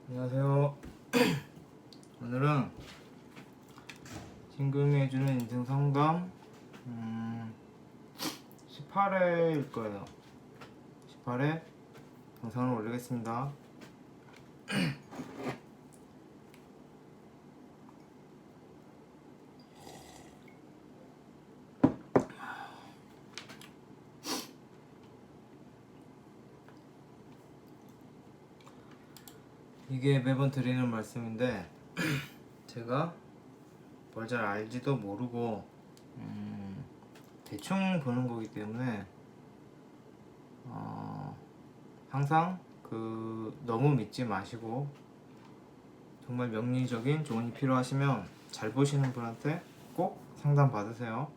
안녕하세요. 오늘은 친구이 해주는 인생 상담 18회일 거예요. 18회 영상을 올리겠습니다. 이게 매번 드리는 말씀인데 제가 뭘 잘 알지도 모르고 대충 보는 거기 때문에 항상 너무 믿지 마시고 정말 명리적인 조언이 필요하시면 잘 보시는 분한테 꼭 상담 받으세요.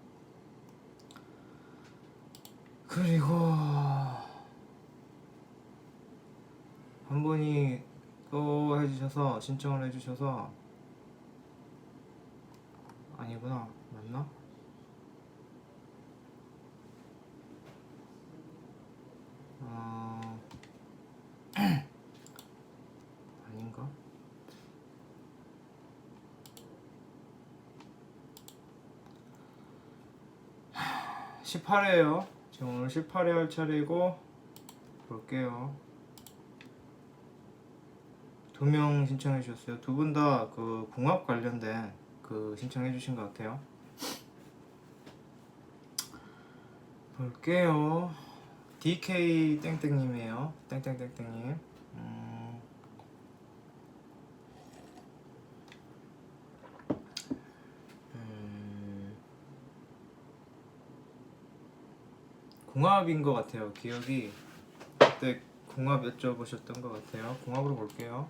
그리고 한 분이 또 해주셔서 신청을 해주셔서 아니구나 맞나? 아닌가? 18회에요. 지금 오늘 18회 할 차례고 볼게요. 2명 신청해 주셨어요. 두 분 다 그 궁합 관련된 신청해 주신 것 같아요. 볼게요. DK 땡땡님이에요. 땡땡땡땡님. 궁합인 것 같아요. 기억이 그때 궁합 여쭤보셨던 것 같아요. 궁합으로 볼게요.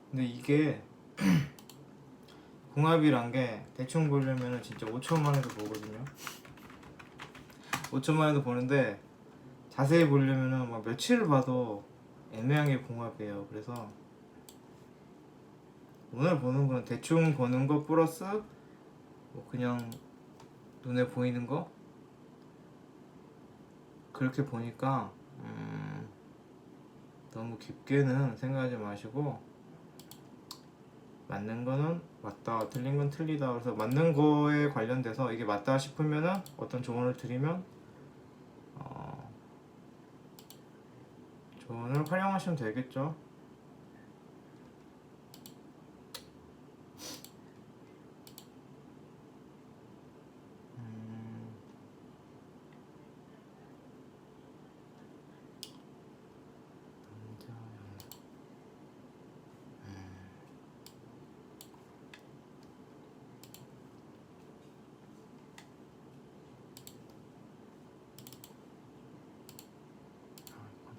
근데 이게 궁합이란 게 대충 보려면 진짜 5초만 해도 보거든요. 5초만 해도 보는데 자세히 보려면 막 며칠을 봐도 애매하게 궁합이에요. 그래서 오늘 보는 거는 대충 보는 거 플러스 뭐 그냥 눈에 보이는 거 그렇게 보니까 너무 깊게는 생각하지 마시고 맞는 거는 맞다, 틀린 건 틀리다. 그래서 맞는 거에 관련돼서 이게 맞다 싶으면은 어떤 조언을 드리면 조언을 활용하시면 되겠죠.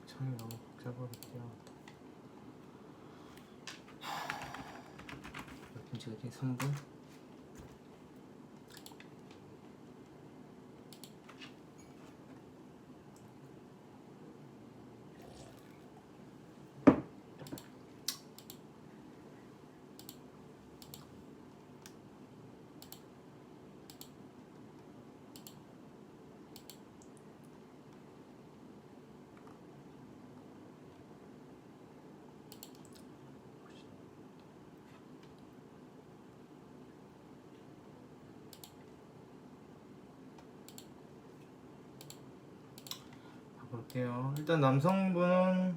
창이 너무 복잡하겠죠. 몇 분지 어디 3분? 볼게요. 일단 남성분은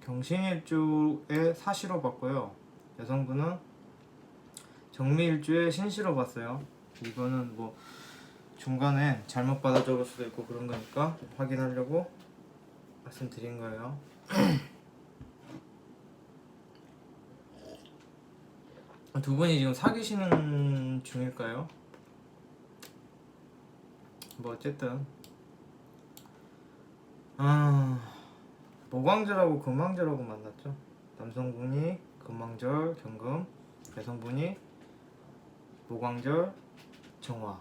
경신일주에 사시로 봤고요. 여성분은 정미일주에 신시로 봤어요. 이거는 뭐 중간에 잘못 받아 적을 수도 있고 그런 거니까 확인하려고 말씀드린 거예요. 두 분이 지금 사귀시는 중일까요? 뭐 어쨌든 모광절하고 금왕절하고 만났죠. 남성분이 금왕절 경금, 여성분이 모광절 정화.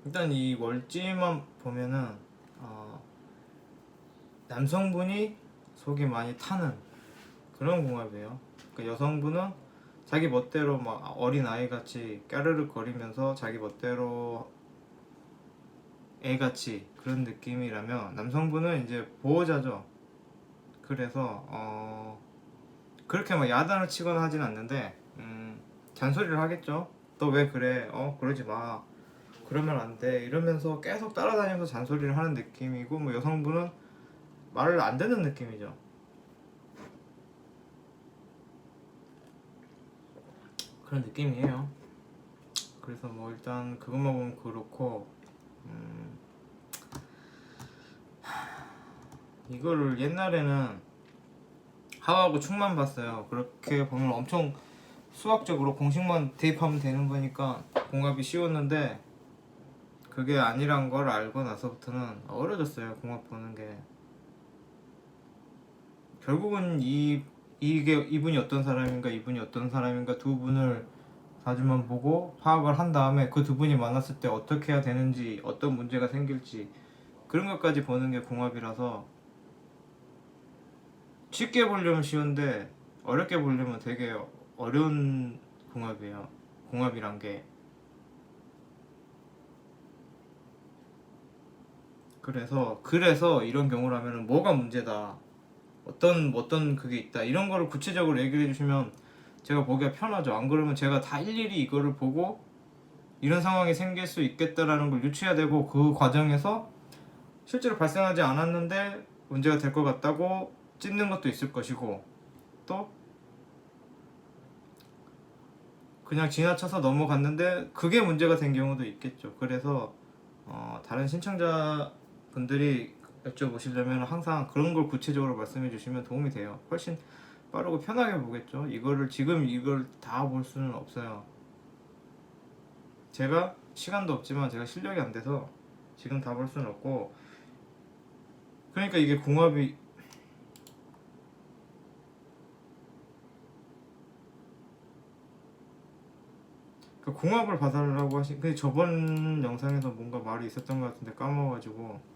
일단 이 월지만 보면은 남성분이 속이 많이 타는 그런 궁합이에요. 그러니까 여성분은 자기 멋대로 막 어린 아이 같이 까르르 거리면서 자기 멋대로 애같이 그런 느낌이라면 남성분은 이제 보호자죠. 그래서 그렇게 막 야단을 치거나 하진 않는데 잔소리를 하겠죠. 너 왜 그래? 그러지 마. 그러면 안 돼. 이러면서 계속 따라다니면서 잔소리를 하는 느낌이고, 뭐 여성분은 말을 안 듣는 느낌이죠. 그런 느낌이에요. 그래서 뭐 일단 그것만 보면 그렇고, 이거를 옛날에는 하하고 축만 봤어요. 그렇게 보면 엄청 수학적으로 공식만 대입하면 되는 거니까 공합이 쉬웠는데, 그게 아니란 걸 알고 나서부터는 어려졌어요. 공합 보는 게. 결국은 이게 이분이 어떤 사람인가, 이분이 어떤 사람인가 두 분을 4주만 보고 파악을 한 다음에 그 두 분이 만났을 때 어떻게 해야 되는지, 어떤 문제가 생길지 그런 것까지 보는 게 궁합이라서, 쉽게 보려면 쉬운데 어렵게 보려면 되게 어려운 궁합이에요. 궁합이란 게. 그래서 이런 경우라면 뭐가 문제다, 어떤 그게 있다, 이런 거를 구체적으로 얘기를 해주시면 제가 보기가 편하죠. 안 그러면 제가 다 일일이 이거를 보고 이런 상황이 생길 수 있겠다라는 걸 유추해야 되고, 그 과정에서 실제로 발생하지 않았는데 문제가 될 것 같다고 찝는 것도 있을 것이고, 또 그냥 지나쳐서 넘어갔는데 그게 문제가 된 경우도 있겠죠. 그래서 다른 신청자분들이 여쭤보시려면 항상 그런 걸 구체적으로 말씀해 주시면 도움이 돼요. 훨씬 빠르고 편하게 보겠죠. 지금 이걸 다 볼 수는 없어요. 제가 시간도 없지만 제가 실력이 안 돼서 지금 다 볼 수는 없고, 그러니까 이게 궁합이, 그 궁합을 봐달라고 근데 저번 영상에서 뭔가 말이 있었던 것 같은데 까먹어가지고.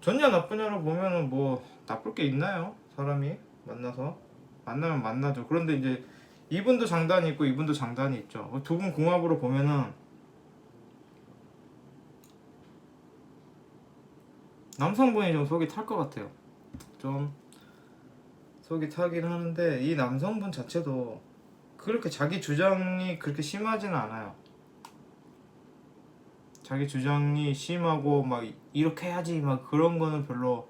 좋냐 나쁘냐로 보면은 뭐 나쁠 게 있나요? 사람이 만나면 만나죠. 그런데 이제 이분도 장단이 있고 이분도 장단이 있죠. 두 분 궁합으로 보면은 남성분이 좀 속이 탈 것 같아요. 좀 속이 타긴 하는데, 이 남성분 자체도 그렇게 자기 주장이 그렇게 심하지는 않아요. 자기 주장이 심하고 막 이렇게 해야지 막 그런 거는 별로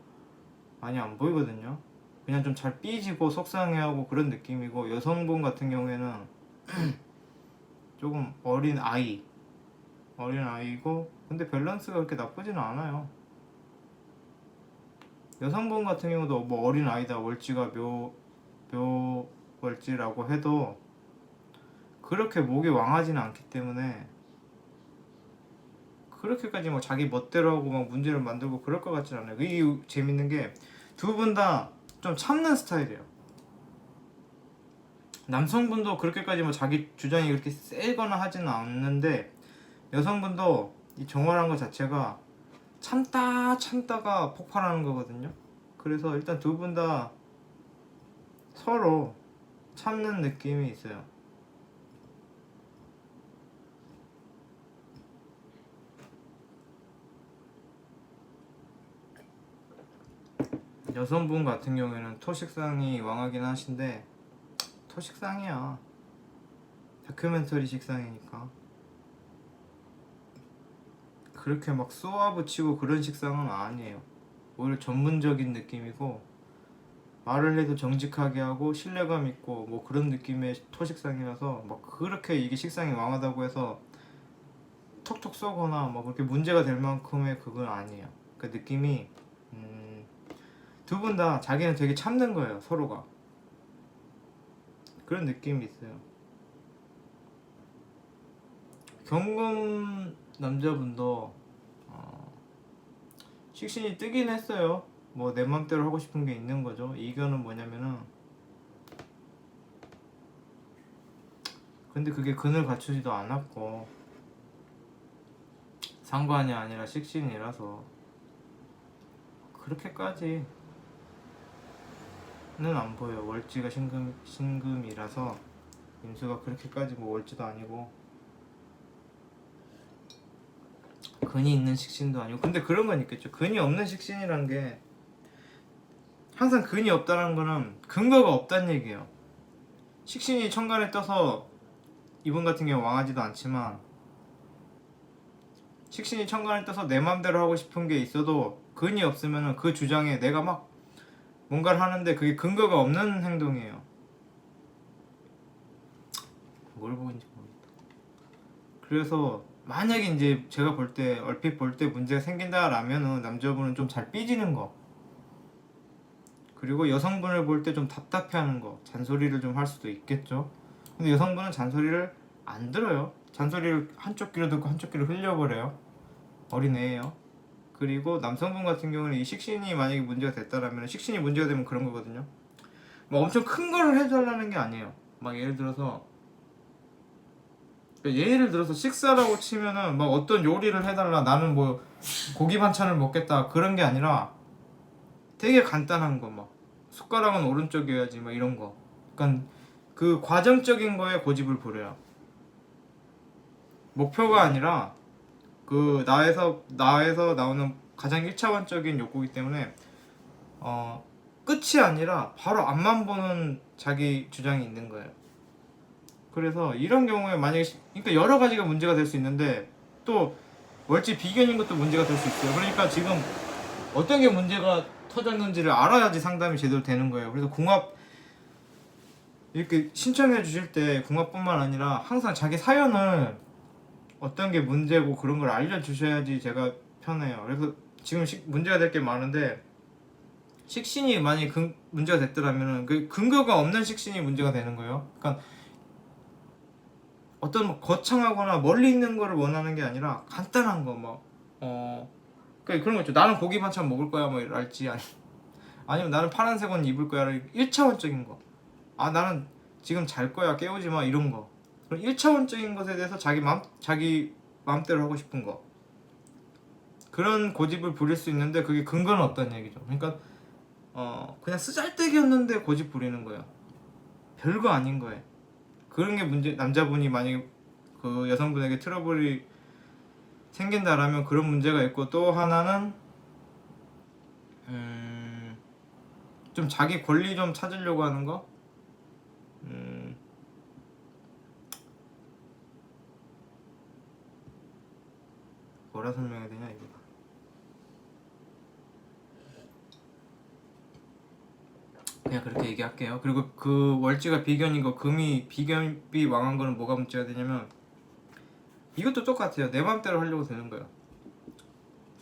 많이 안 보이거든요. 그냥 좀 잘 삐지고 속상해하고 그런 느낌이고, 여성분 같은 경우에는 조금 어린 아이고, 근데 밸런스가 그렇게 나쁘지는 않아요. 여성분 같은 경우도 뭐 어린 아이다, 월지가 묘월지라고 해도 그렇게 목이 왕하지는 않기 때문에 그렇게까지 막 자기 멋대로 하고 막 문제를 만들고 그럴 것 같진 않아요. 이 재밌는 게 두 분 다 좀 참는 스타일이에요. 남성분도 그렇게까지 뭐 자기 주장이 그렇게 세거나 하지는 않는데, 여성분도 이 정화라는 것 자체가 참다가 폭발하는 거거든요. 그래서 일단 두 분 다 서로 참는 느낌이 있어요. 여성분 같은 경우에는 토식상이 왕하긴 하신데, 토식상이야. 다큐멘터리 식상이니까. 그렇게 막 쏘아붙이고 그런 식상은 아니에요. 오히려 전문적인 느낌이고, 말을 해도 정직하게 하고 신뢰감 있고 뭐 그런 느낌의 토식상이라서, 막 그렇게 이게 식상이 왕하다고 해서 톡톡 쏘거나 뭐 그렇게 문제가 될 만큼의 그건 아니에요. 그 느낌이, 두 분 다 자기는 되게 참는 거예요, 서로가. 그런 느낌이 있어요. 경금 남자분도 식신이 뜨긴 했어요. 뭐 내 맘대로 하고 싶은 게 있는 거죠. 이견은 뭐냐면은, 근데 그게 근을 갖추지도 않았고 상관이 아니라 식신이라서 그렇게까지는 안 보여. 월지가 신금이라서 임수가 그렇게까지 뭐 월지도 아니고. 근이 있는 식신도 아니고. 근데 그런 건 있겠죠. 근이 없는 식신이란 게 항상 근이 없다는 거는 근거가 없다는 얘기예요. 식신이 천간에 떠서 이분 같은 경우 왕하지도 않지만, 식신이 천간에 떠서 내 맘대로 하고 싶은 게 있어도 근이 없으면 그 주장에 내가 막 뭔가를 하는데 그게 근거가 없는 행동이에요. 뭘 보는지 모르겠다. 그래서 만약에 이제 제가 볼 때, 얼핏 볼 때 문제가 생긴다라면은 남자분은 좀 잘 삐지는 거, 그리고 여성분을 볼 때 좀 답답해하는 거, 잔소리를 좀 할 수도 있겠죠. 근데 여성분은 잔소리를 안 들어요. 잔소리를 한쪽 귀로 듣고 한쪽 귀로 흘려버려요. 어린애예요. 그리고 남성분 같은 경우는 이 식신이 만약에 문제가 됐다라면, 식신이 문제가 되면 그런 거거든요. 뭐 엄청 큰 거를 해달라는 게 아니에요. 막 예를 들어서 식사라고 치면은 막 어떤 요리를 해달라, 나는 뭐 고기 반찬을 먹겠다, 그런 게 아니라 되게 간단한 거, 막 숟가락은 오른쪽이어야지, 막 이런 거. 그러니까 그 과정적인 거에 고집을 부려요. 목표가 아니라 그 나에서 나오는 가장 1차원적인 욕구이기 때문에 끝이 아니라 바로 앞만 보는 자기 주장이 있는 거예요. 그래서 이런 경우에 만약에 그러니까 여러 가지가 문제가 될 수 있는데, 또 월지 비견인 것도 문제가 될 수 있어요. 그러니까 지금 어떤 게 문제가 터졌는지를 알아야지 상담이 제대로 되는 거예요. 그래서 궁합 이렇게 신청해 주실 때 궁합뿐만 아니라 항상 자기 사연을, 어떤 게 문제고 그런 걸 알려주셔야지 제가 편해요. 그래서 지금 문제가 될 게 많은데, 식신이 만약에 문제가 됐더라면 그 근거가 없는 식신이 문제가 되는 거예요. 그러니까 어떤 거창하거나 멀리 있는 거를 원하는 게 아니라 간단한 거, 뭐 그러니까 그런 거 있죠. 나는 고기 반찬 먹을 거야, 뭐 이랄지, 아니면 나는 파란색 옷 입을 거야, 1차원적인 거. 나는 지금 잘 거야, 깨우지 마, 이런 거. 그럼 1차원적인 것에 대해서 자기 마음대로 하고 싶은 거, 그런 고집을 부릴 수 있는데 그게 근거는 없다는 얘기죠. 그러니까 그냥 쓰잘데기였는데 고집 부리는 거예요. 별거 아닌 거예요. 그런 게 문제. 남자분이 만약에 그 여성분에게 트러블이 생긴다라면 그런 문제가 있고, 또 하나는 좀 자기 권리 좀 찾으려고 하는 거. 뭐라 설명해야 되냐 이거. 그냥 그렇게 얘기할게요. 그리고 그 월지가 비견이고 금이 비견비 망한 거는 뭐가 문제가 되냐면, 이것도 똑같아요. 내 맘대로 하려고 되는 거예요.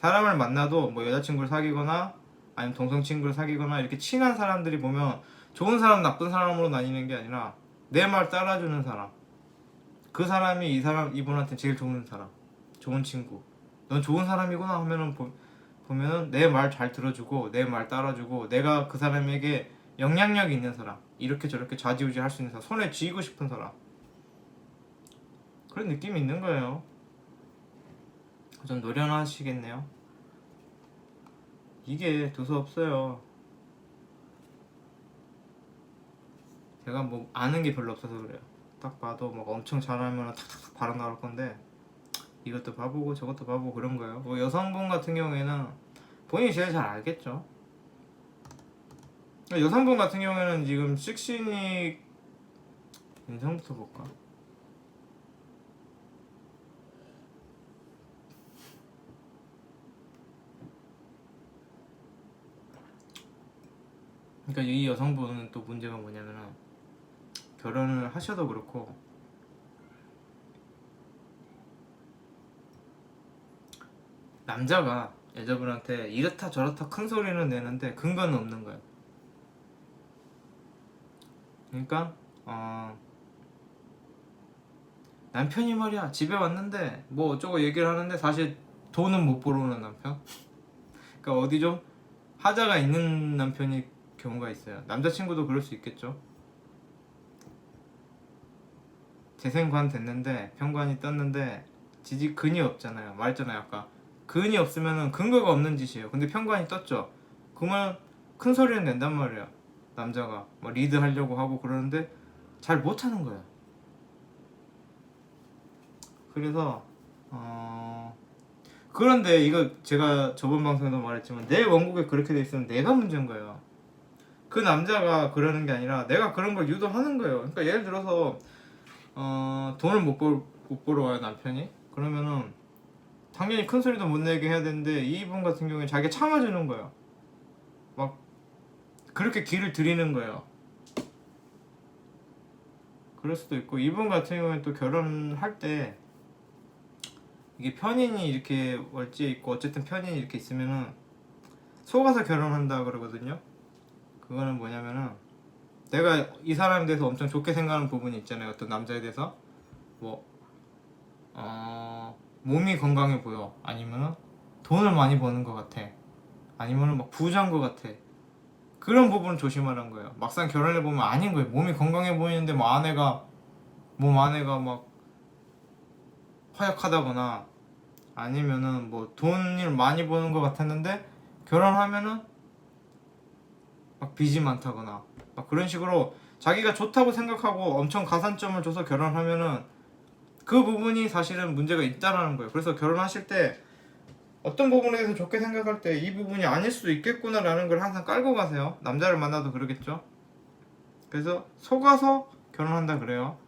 사람을 만나도 뭐 여자친구를 사귀거나 아니면 동성친구를 사귀거나 이렇게 친한 사람들이 보면 좋은 사람 나쁜 사람으로 나뉘는 게 아니라 내 말 따라주는 사람, 그 사람이 이분한테 제일 좋은 사람, 좋은 친구, 넌 좋은 사람이구나 하면은 보면은 내 말 잘 들어주고 내 말 따라주고 내가 그 사람에게 영향력이 있는 사람, 이렇게 저렇게 좌지우지 할 수 있는 사람, 손에 쥐고 싶은 사람, 그런 느낌이 있는 거예요. 좀 노련하시겠네요. 이게 두서없어요. 제가 뭐 아는 게 별로 없어서 그래요. 딱 봐도 막 엄청 잘하면 탁탁탁 바로 나올 건데, 이것도 봐보고 저것도 봐보고 그런 거예요. 뭐 여성분 같은 경우에는 본인이 제일 잘 알겠죠. 여성분 같은 경우에는 지금 식신이, 인성부터 볼까? 그러니까 이 여성분은 또 문제가 뭐냐면은, 결혼을 하셔도 그렇고 남자가 여자분한테 이렇다 저렇다 큰 소리는 내는데 근거는 없는 거예요. 그러니까 남편이 말이야 집에 왔는데 뭐 어쩌고 얘기를 하는데 사실 돈은 못 벌어오는 남편. 그러니까 어디 좀 하자가 있는 남편이 경우가 있어요. 남자친구도 그럴 수 있겠죠. 재생관 됐는데 편관이 떴는데 근이 없잖아요. 말했잖아요 아까. 근이 없으면 근거가 없는 짓이에요. 근데 편관이 떴죠. 그러면 큰 소리는 낸단 말이에요. 남자가 뭐 리드 하려고 하고 그러는데 잘 못하는 거예요. 그래서 그런데 이거 제가 저번 방송에도 말했지만 내 원곡에 그렇게 돼 있으면 내가 문제인 거예요. 그 남자가 그러는 게 아니라 내가 그런 걸 유도하는 거예요. 그러니까 예를 들어서 돈을 못 벌어 와요 남편이. 그러면은 당연히 큰 소리도 못 내게 해야 되는데 이분 같은 경우에 자기가 참아주는 거예요. 막 그렇게 기를 들이는 거예요. 그럴 수도 있고, 이분 같은 경우에 또 결혼할 때 이게 편인이 이렇게 월지에 있고 어쨌든 편인이 이렇게 있으면은 속아서 결혼한다 그러거든요. 그거는 뭐냐면은 내가 이 사람에 대해서 엄청 좋게 생각하는 부분이 있잖아요. 어떤 남자에 대해서 뭐 몸이 건강해 보여, 아니면은 돈을 많이 버는 것 같아, 아니면은 막 부자인 것 같아. 그런 부분을 조심하라는 거예요. 막상 결혼해 보면 아닌 거예요. 몸이 건강해 보이는데 뭐 몸 안에가 막 허약하다거나, 아니면은 뭐 돈을 많이 버는 것 같았는데 결혼하면은 막 빚이 많다거나, 막 그런 식으로 자기가 좋다고 생각하고 엄청 가산점을 줘서 결혼하면은 그 부분이 사실은 문제가 있다라는 거예요. 그래서 결혼하실 때 어떤 부분에 대해서 좋게 생각할 때 이 부분이 아닐 수도 있겠구나라는 걸 항상 깔고 가세요. 남자를 만나도 그러겠죠. 그래서 속아서 결혼한다 그래요.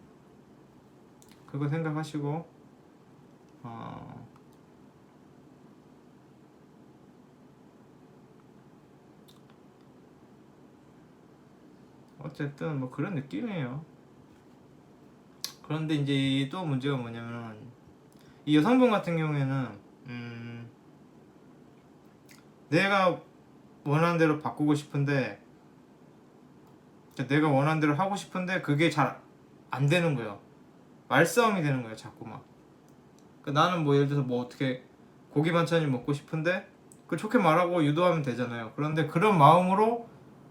그거 생각하시고 어쨌든 뭐 그런 느낌이에요. 그런데 이제 또 문제가 뭐냐면 이 여성분 같은 경우에는 내가 원하는 대로 바꾸고 싶은데, 내가 원하는 대로 하고 싶은데 그게 잘 안 되는 거예요. 말싸움이 되는 거예요 자꾸만. 그러니까 나는 뭐 예를 들어서 뭐 어떻게 고기 반찬이 먹고 싶은데 그 좋게 말하고 유도하면 되잖아요. 그런데 그런 마음으로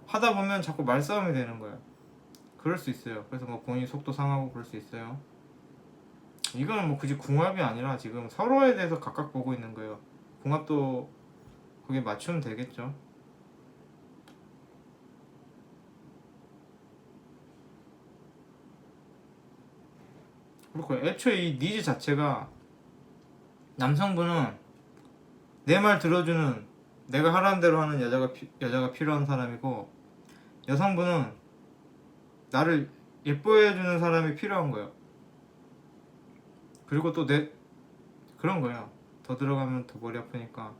하다 보면 자꾸 말싸움이 되는 거예요. 그럴 수 있어요. 그래서 뭐 본인 속도 상하고 그럴 수 있어요. 이거는 뭐 굳이 궁합이 아니라 지금 서로에 대해서 각각 보고 있는 거예요. 궁합도 그게 맞추면 되겠죠. 그렇고 애초에 이 니즈 자체가 남성분은 내 말 들어주는, 내가 하라는 대로 하는 여자가 필요한 사람이고, 여성분은 나를 예뻐해주는 사람이 필요한 거예요. 그리고 또 그런 거예요. 더 들어가면 더 머리 아프니까.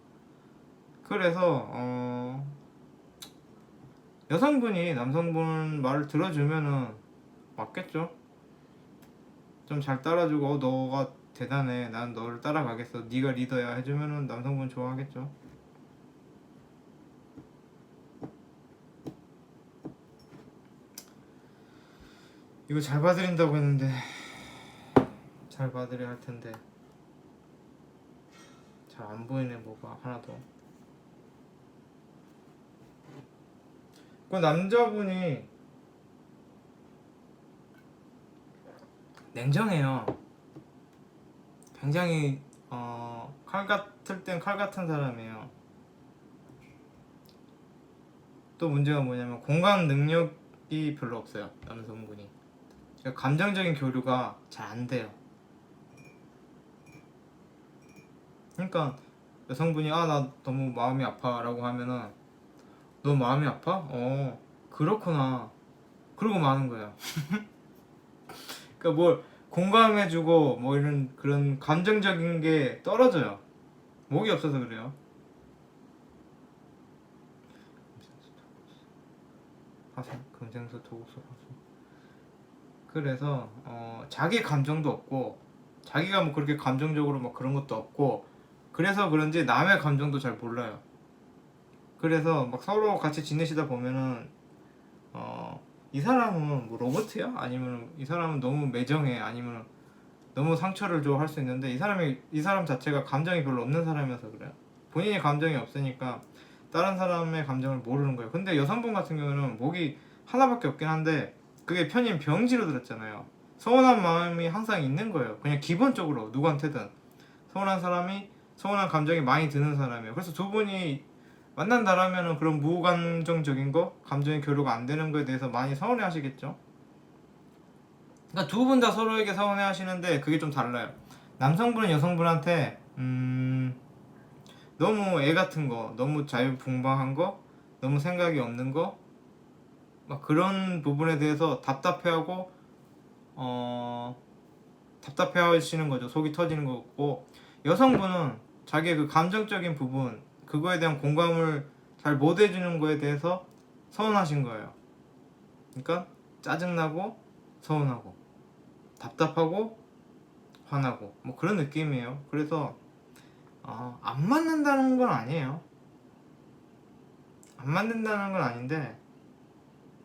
그래서 여성분이 남성분 말을 들어주면은 맞겠죠. 좀 잘 따라주고 너가 대단해, 난 너를 따라가겠어, 네가 리더야 해주면은 남성분 좋아하겠죠. 이거 잘 봐드린다고 했는데 잘 봐드려야 할 텐데 잘 안 보이네 뭐가 하나도. 그 남자분이 냉정해요. 굉장히 칼 같을 땐 칼 같은 사람이에요. 또 문제가 뭐냐면 공감 능력이 별로 없어요 남성분이. 그러니까 감정적인 교류가 잘 안 돼요. 그러니까 여성분이 나 너무 마음이 아파 라고 하면은 너 마음이 아파? 그렇구나 그러고 마는 거예요. 그러니까 뭘 공감해주고 뭐 이런 그런 감정적인 게 떨어져요. 목이 없어서 그래요. 화산, 금생수, 토국수, 화수. 그래서 자기 감정도 없고 자기가 뭐 그렇게 감정적으로 막 그런 것도 없고, 그래서 그런지 남의 감정도 잘 몰라요. 그래서 막 서로 같이 지내시다 보면은 이 사람은 뭐 로봇이야? 아니면 이 사람은 너무 매정해? 아니면 너무 상처를 줘? 할 수 있는데 이 사람 자체가 감정이 별로 없는 사람이어서 그래요. 본인이 감정이 없으니까 다른 사람의 감정을 모르는 거예요. 근데 여성분 같은 경우는 목이 하나밖에 없긴 한데 그게 편인 병지로 들었잖아요. 서운한 마음이 항상 있는 거예요. 그냥 기본적으로 누구한테든 서운한 감정이 많이 드는 사람이에요. 그래서 두 분이 만난다라면은 그런 무감정적인 거, 감정의 교류가 안 되는 거에 대해서 많이 서운해 하시겠죠. 그러니까 두 분 다 서로에게 서운해 하시는데 그게 좀 달라요. 남성분은 여성분한테 너무 애 같은 거, 너무 자유분방한 거, 너무 생각이 없는 거, 막 그런 부분에 대해서 답답해하고 답답해하시는 거죠. 속이 터지는 거고, 여성분은 자기의 그 감정적인 부분, 그거에 대한 공감을 잘 못 해주는 거에 대해서 서운하신 거예요. 그러니까 짜증나고 서운하고 답답하고 화나고 뭐 그런 느낌이에요. 그래서 안 맞는다는 건 아니에요. 안 맞는다는 건 아닌데,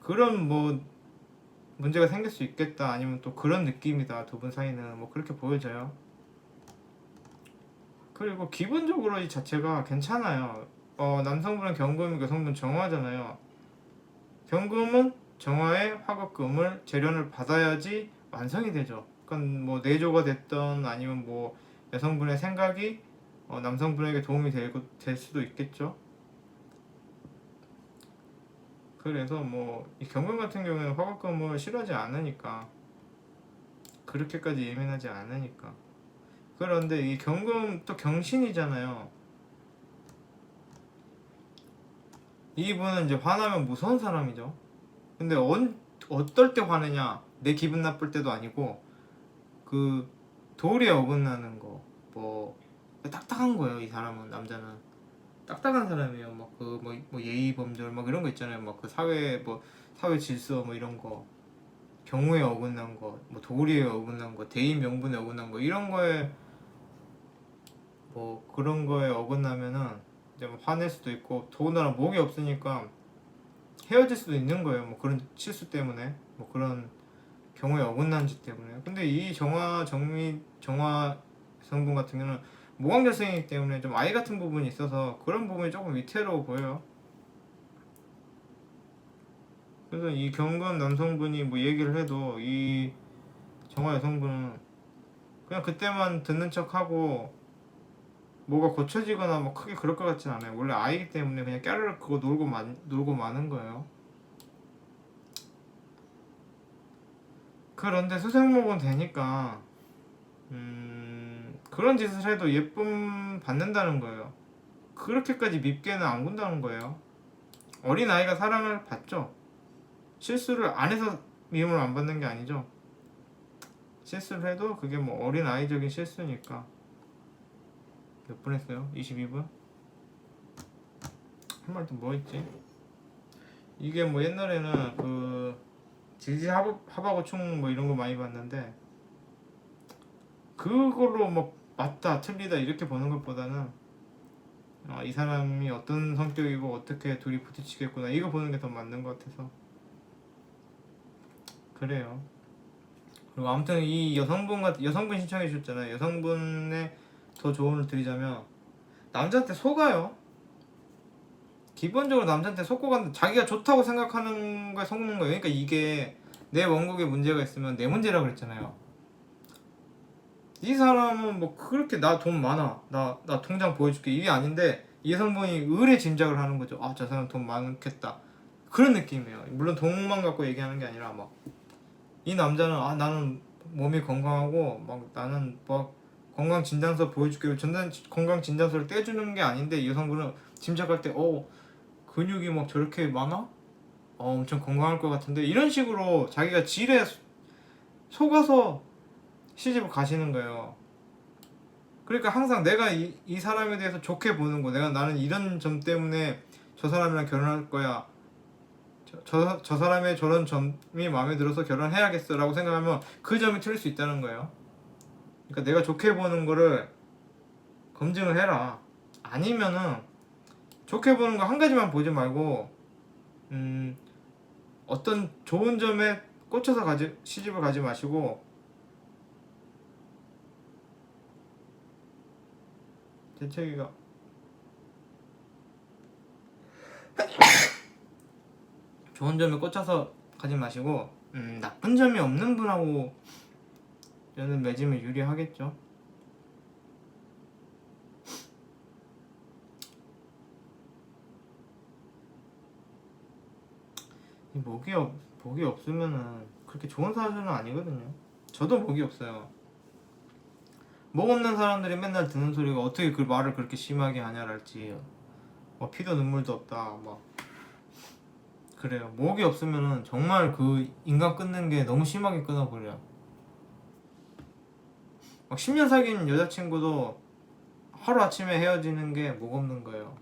그런 뭐 문제가 생길 수 있겠다, 아니면 또 그런 느낌이다, 두 분 사이는 뭐 그렇게 보여져요. 그리고 기본적으로 이 자체가 괜찮아요. 남성분은 경금이고 여성분은 정화잖아요. 경금은 정화의 화급금을 재련을 받아야지 완성이 되죠. 그러니까 뭐 내조가 됐던, 아니면 뭐 여성분의 생각이 남성분에게 도움이 될 수도 있겠죠. 그래서 뭐 이 경금 같은 경우에는 화급금을 싫어하지 않으니까, 그렇게까지 예민하지 않으니까. 그런데 이 경금 또 경신이잖아요. 이분은 이제 화나면 무서운 사람이죠. 근데 어떨 때 화내냐? 내 기분 나쁠 때도 아니고, 그 도리에 어긋나는 거, 뭐 딱딱한 거예요. 이 사람은, 남자는 딱딱한 사람이에요. 막 그 뭐 예의 범절 막 이런 거 있잖아요. 막 그 사회 질서 뭐 이런 거, 경우에 어긋난 거, 뭐 도리에 어긋난 거, 대의 명분에 어긋난 거, 이런 거에 뭐 그런 거에 어긋나면은 이제 뭐 화낼 수도 있고, 더군다나 목이 없으니까 헤어질 수도 있는 거예요. 뭐 그런 실수 때문에, 뭐 그런 경우에 어긋난 짓 때문에. 근데 이 정화 성분 같은 경우는 모광절성이기 때문에 좀 아이 같은 부분이 있어서 그런 부분이 조금 위태로워 보여요. 그래서 이 경금 남성분이 뭐 얘기를 해도 이 정화 여성분은 그냥 그때만 듣는 척하고 뭐가 고쳐지거나 뭐 크게 그럴 것 같진 않아요. 원래 아이기 때문에 그냥 깨르르 그거 놀고 마는 거예요. 그런데 수생목은 되니까 그런 짓을 해도 예쁨 받는다는 거예요. 그렇게까지 밉게는 안 군다는 거예요. 어린 아이가 사랑을 받죠. 실수를 안 해서 미움을 안 받는 게 아니죠. 실수를 해도 그게 뭐 어린 아이적인 실수니까. 몇 분 했어요? 22분? 한 말 또 뭐 있지? 이게 뭐 옛날에는 그 하바고 총 뭐 이런 거 많이 봤는데, 그걸로 뭐 맞다 틀리다 이렇게 보는 것보다는 이 사람이 어떤 성격이고 어떻게 둘이 부딪히겠구나, 이거 보는 게 더 맞는 것 같아서 그래요. 그리고 아무튼 이 여성분 신청해 주셨잖아요. 여성분의 더 조언을 드리자면, 남자한테 속아요. 기본적으로 남자한테 속고 간다. 자기가 좋다고 생각하는 거에 속는 거예요. 그러니까 이게 내 원곡에 문제가 있으면 내 문제라고 그랬잖아요. 이 사람은 뭐 그렇게 나 돈 많아, 나 통장 보여줄게, 이게 아닌데 이 여성분이 의뢰 짐작을 하는 거죠. 저 사람 돈 많겠다, 그런 느낌이에요. 물론 돈만 갖고 얘기하는 게 아니라 막 이 남자는 나는 몸이 건강하고 막 나는 뭐 건강 진단서 보여줄게, 건강 진단서를 떼주는 게 아닌데, 이 여성분은 짐작할 때 근육이 막 저렇게 많아? 엄청 건강할 것 같은데, 이런 식으로 자기가 질에 속아서 시집을 가시는 거예요. 그러니까 항상 내가 이 사람에 대해서 좋게 보는 거, 나는 이런 점 때문에 저 사람이랑 결혼할 거야, 저 사람의 저런 점이 마음에 들어서 결혼해야겠어 라고 생각하면 그 점이 틀릴 수 있다는 거예요. 그러니까 내가 좋게 보는 거를 검증을 해라. 아니면은 좋게 보는 거 한 가지만 보지 말고 어떤 좋은 점에 꽂혀서 시집을 가지 마시고, 대체기가 좋은 점에 꽂혀서 가지 마시고, 나쁜 점이 없는 분하고 저는 맺으면 유리하겠죠. 목이 없으면은 그렇게 좋은 사주는 아니거든요. 저도 목이 없어요. 목 없는 사람들이 맨날 듣는 소리가 어떻게 그 말을 그렇게 심하게 하냐랄지, 피도 눈물도 없다 막 그래요. 목이 없으면은 정말 그 인간 끊는 게 너무 심하게 끊어버려. 막 10년 사귄 여자친구도 하루아침에 헤어지는 게 목 없는 거예요.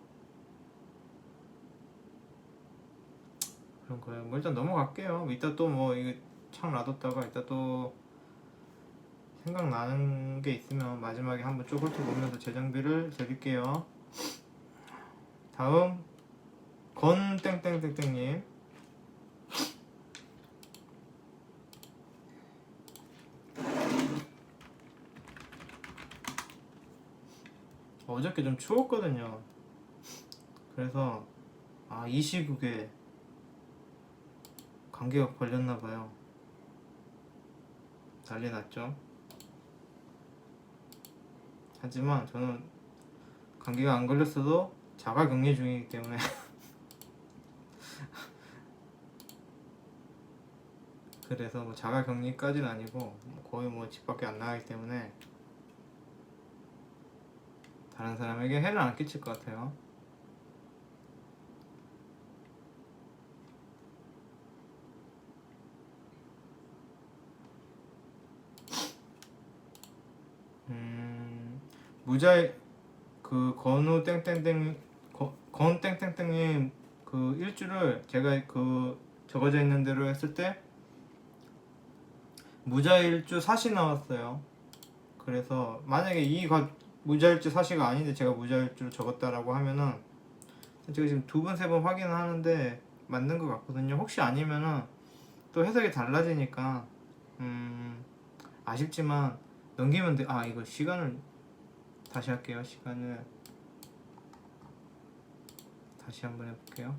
그런 거예요. 뭐 일단 넘어갈게요. 이따 또 뭐 이거 창 놔뒀다가 이따 또 생각나는 게 있으면 마지막에 한번 쭉 훑어보면서 재정비를 드릴게요. 다음 건땡땡땡땡님, 어저께 좀 추웠거든요. 그래서 이 시국에 감기가 걸렸나봐요. 난리 났죠. 하지만 저는 감기가 안 걸렸어도 자가격리 중이기 때문에 그래서 뭐 자가격리까지는 아니고 거의 뭐 집 밖에 안 나가기 때문에 다른 사람에게 해를 안 끼칠 것 같아요. 무자일 그 건우 땡땡땡 건 땡땡땡님 그 일주를 제가 그 적어져 있는 대로 했을 때 무자일주 사시 나왔어요. 그래서 만약에 무자일주 사시가 아닌데 제가 무자일주를 적었다라고 하면은 제가 지금 두 번 세 번 확인을 하는데 맞는 것 같거든요. 혹시 아니면은 또 해석이 달라지니까 아쉽지만 넘기면 돼. 이거 시간을 다시 할게요. 시간을 다시 한번 해볼게요.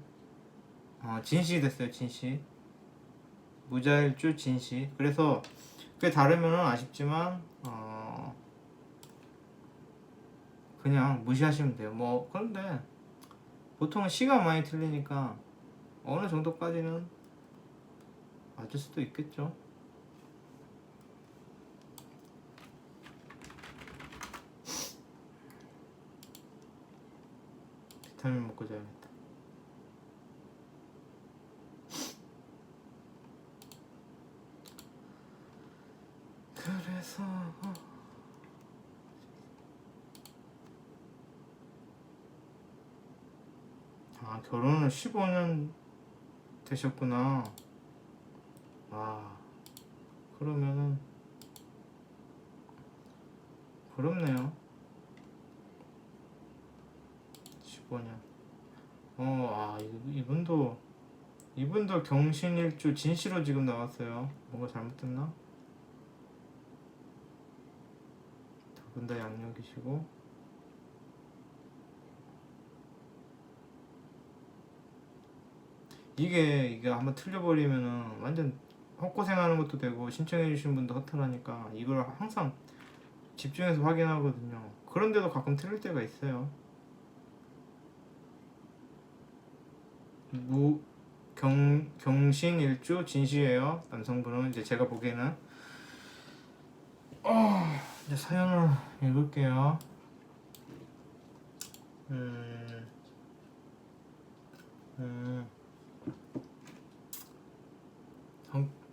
진시 됐어요. 진시. 무자일주 진시. 그래서 그게 다르면은 아쉽지만 그냥 무시하시면 돼요. 뭐 그런데 보통은 시가 많이 틀리니까 어느 정도까지는 맞을 수도 있겠죠. 비타민 먹고 자야겠다. 그래서 결혼을 15년 되셨구나. 그러면은 부럽네요. 15년. 이분도 경신일주 진시로 지금 나왔어요. 뭔가 잘못됐나? 두 분 다 양력이시고, 이게 한번 틀려버리면은 완전 헛고생하는 것도 되고 신청해주신 분도 허탈하니까 이걸 항상 집중해서 확인하거든요. 그런데도 가끔 틀릴 때가 있어요. 경신일주 진시예요. 남성분은 이제 제가 보기에는 이제 사연을 읽을게요.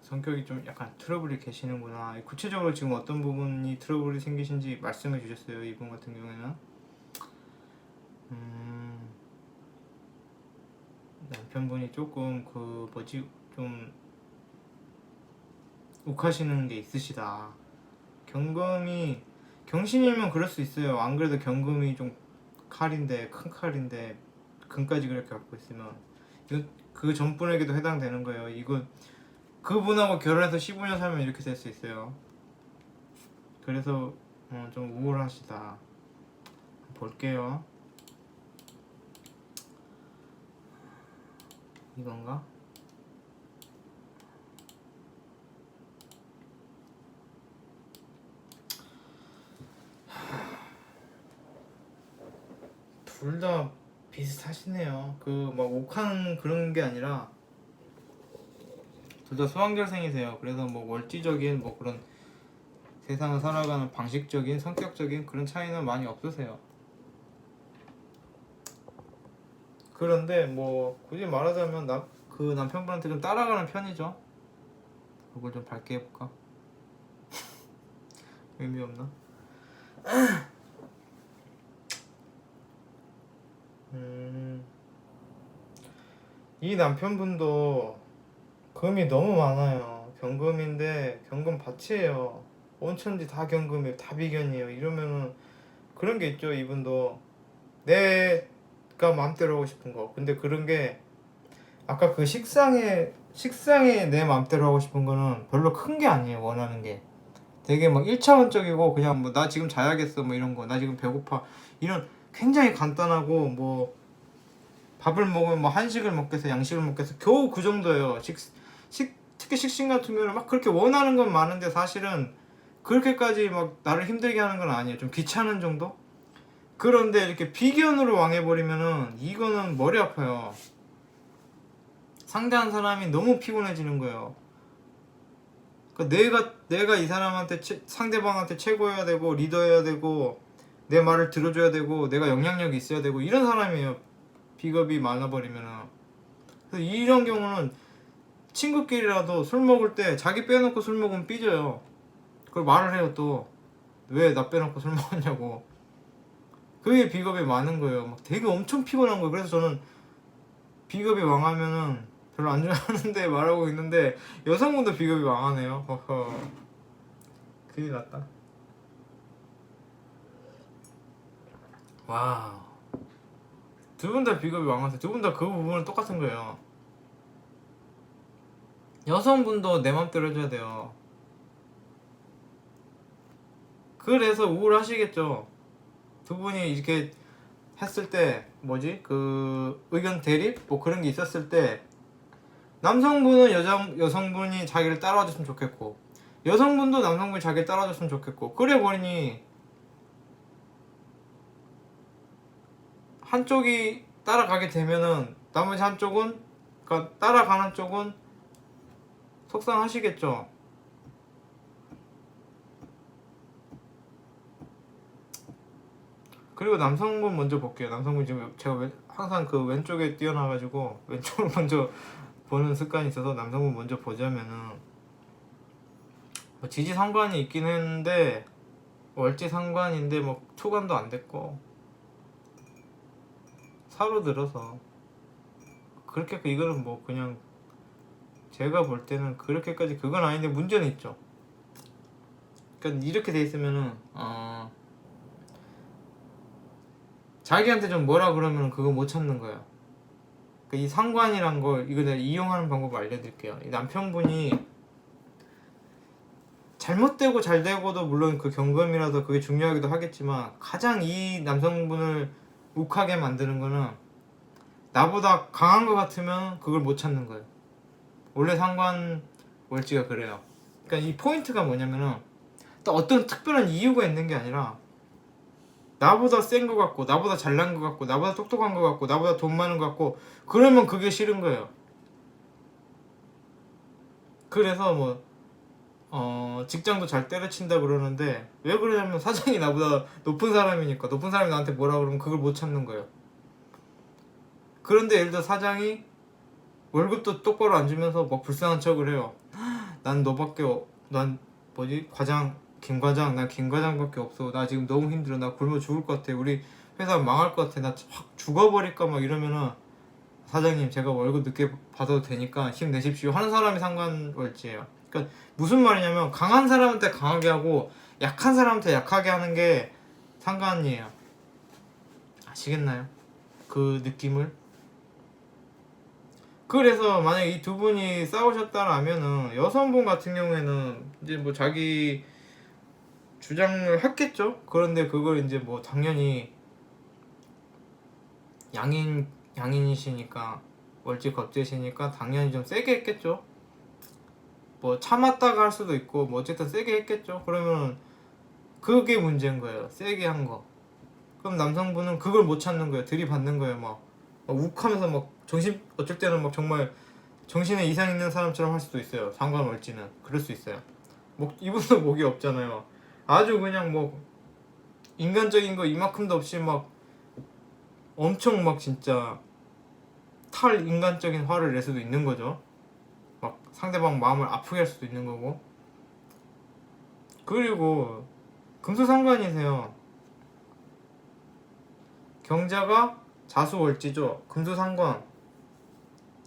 성격이 좀 약간 트러블이 계시는구나. 구체적으로 지금 어떤 부분이 트러블이 생기신지 말씀해 주셨어요. 이분 같은 경우에는 남편분이 조금 좀 욱하시는 게 있으시다. 경신이면 그럴 수 있어요. 안 그래도 경금이 좀 큰 칼인데 금까지 그렇게 갖고 있으면 이거 그 전분에게도 해당되는 거예요. 이거 그분하고 결혼해서 15년 살면 이렇게 될 수 있어요. 그래서 좀 우울하시다. 볼게요. 이건가? 둘 다 비슷하시네요. 그 막 욱하는 그런 게 아니라 둘 다 수왕절생이세요. 그래서 뭐 월지적인 뭐 그런 세상을 살아가는 방식적인 성격적인 그런 차이는 많이 없으세요. 그런데 뭐 굳이 말하자면 그 남편분한테 좀 따라가는 편이죠. 그걸 좀 밝게 해볼까? 의미 없나? 이 남편분도 금이 너무 많아요. 경금인데 경금 밭이에요. 온천지 다 경금이에요. 다 비견이에요. 이러면은 그런 게 있죠. 이분도 내가 마음대로 하고 싶은 거. 근데 그런 게 아까 그 식상에 내 마음대로 하고 싶은 거는 별로 큰 게 아니에요. 원하는 게 되게 막 1차원적이고 그냥 뭐 나 지금 자야겠어 뭐 이런 거, 나 지금 배고파 이런 굉장히 간단하고 뭐 밥을 먹으면 뭐 한식을 먹겠어 양식을 먹겠어 겨우 그 정도예요. 특히 식신 같은 경우는 막 그렇게 원하는 건 많은데 사실은 그렇게까지 막 나를 힘들게 하는 건 아니에요. 좀 귀찮은 정도? 그런데 이렇게 비견으로 왕해버리면은 이거는 머리 아파요. 상대한 사람이 너무 피곤해지는 거예요. 그러니까 내가 이 사람한테 상대방한테 최고여야 되고 리더여야 되고 내 말을 들어줘야 되고 내가 영향력이 있어야 되고 이런 사람이에요. 비겁이 많아버리면은. 그래서 이런 경우는 친구끼리라도 술 먹을 때 자기 빼놓고 술 먹으면 삐져요. 그걸 말을 해요. 또 왜 나 빼놓고 술 먹었냐고. 그게 비겁이 많은 거예요. 막 되게 엄청 피곤한 거예요. 그래서 저는 비겁이 왕하면은 별로 안 좋아하는데 말하고 있는데 여성분도 비겁이 왕하네요. 허허. 큰일 났다. 와. 두 분 다 비겁이 왕하세요. 두 분 다 그 부분은 똑같은 거예요. 여성분도 내 맘대로 해줘야 돼요. 그래서 우울하시겠죠. 두 분이 이렇게 했을 때 뭐지? 그 의견 대립? 뭐 그런 게 있었을 때 남성분은 여성분이 자기를 따라와줬으면 좋겠고 여성분도 남성분이 자기를 따라와줬으면 좋겠고 그래 보니 한쪽이 따라가게 되면은 나머지 한쪽은 그러니까 따라가는 쪽은 속상하시겠죠. 그리고 남성분 먼저 볼게요. 남성분 지금 제가 항상 그 왼쪽에 뛰어나가지고 왼쪽을 먼저 보는 습관이 있어서 남성분 먼저 보자면은 뭐 지지상관이 있긴 했는데 월지상관인데 뭐 초관도 안 됐고 사로 들어서 그렇게 이거는 뭐 그냥 제가 볼 때는 그렇게까지 그건 아닌데 문제는 있죠. 그러니까 이렇게 돼 있으면은 자기한테 좀 뭐라 그러면 그거 못 참는 거예요. 그러니까 이 상관이란 걸 이거 내가 이용하는 방법을 알려드릴게요. 이 남편분이 잘못되고 잘되고도 물론 그 경금이라서 그게 중요하기도 하겠지만 가장 이 남성분을 욱하게 만드는 거는 나보다 강한 것 같으면 그걸 못 참는 거예요. 원래 상관 월지가 그래요. 그러니까 이 포인트가 뭐냐면은 또 어떤 특별한 이유가 있는 게 아니라 나보다 센 것 같고 나보다 잘난 것 같고 나보다 똑똑한 것 같고 나보다 돈 많은 것 같고 그러면 그게 싫은 거예요. 그래서 뭐 직장도 잘 때려친다 그러는데 왜 그러냐면 사장이 나보다 높은 사람이니까 높은 사람이 나한테 뭐라 그러면 그걸 못 참는 거예요. 그런데 예를 들어 사장이 월급도 똑바로 안 주면서 막 불쌍한 척을 해요. 난 뭐지 김 과장 난 김 과장밖에 없어. 나 지금 너무 힘들어. 나 굶어 죽을 것 같아. 우리 회사 망할 것 같아. 나 확 죽어버릴까 막 이러면은 사장님 제가 월급 늦게 받아도 되니까 힘내십시오 하는 사람이 상관월지예요. 그러니까 무슨 말이냐면 강한 사람한테 강하게 하고 약한 사람한테 약하게 하는 게 상관이에요. 아시겠나요? 그 느낌을? 그래서 만약에 이 두 분이 싸우셨다라면은 여성분 같은 경우에는 이제 뭐 자기 주장을 했겠죠. 그런데 그걸 이제 뭐 당연히 양인이시니까 월지 겁재시니까 당연히 좀 세게 했겠죠. 뭐 참았다가 할 수도 있고 뭐 어쨌든 세게 했겠죠. 그러면 그게 문제인 거예요. 세게 한 거. 그럼 남성분은 그걸 못 참는 거예요. 들이받는 거예요. 막 욱하면서 막 어쩔 때는 막 정말 정신에 이상 있는 사람처럼 할 수도 있어요. 상관월지는 그럴 수 있어요. 이분도 목이 없잖아요. 아주 그냥 뭐 인간적인 거 이만큼도 없이 막 엄청 막 진짜 탈 인간적인 화를 낼 수도 있는 거죠. 막 상대방 마음을 아프게 할 수도 있는 거고. 그리고 금수상관이세요. 경자가 자수월지죠. 금수상관.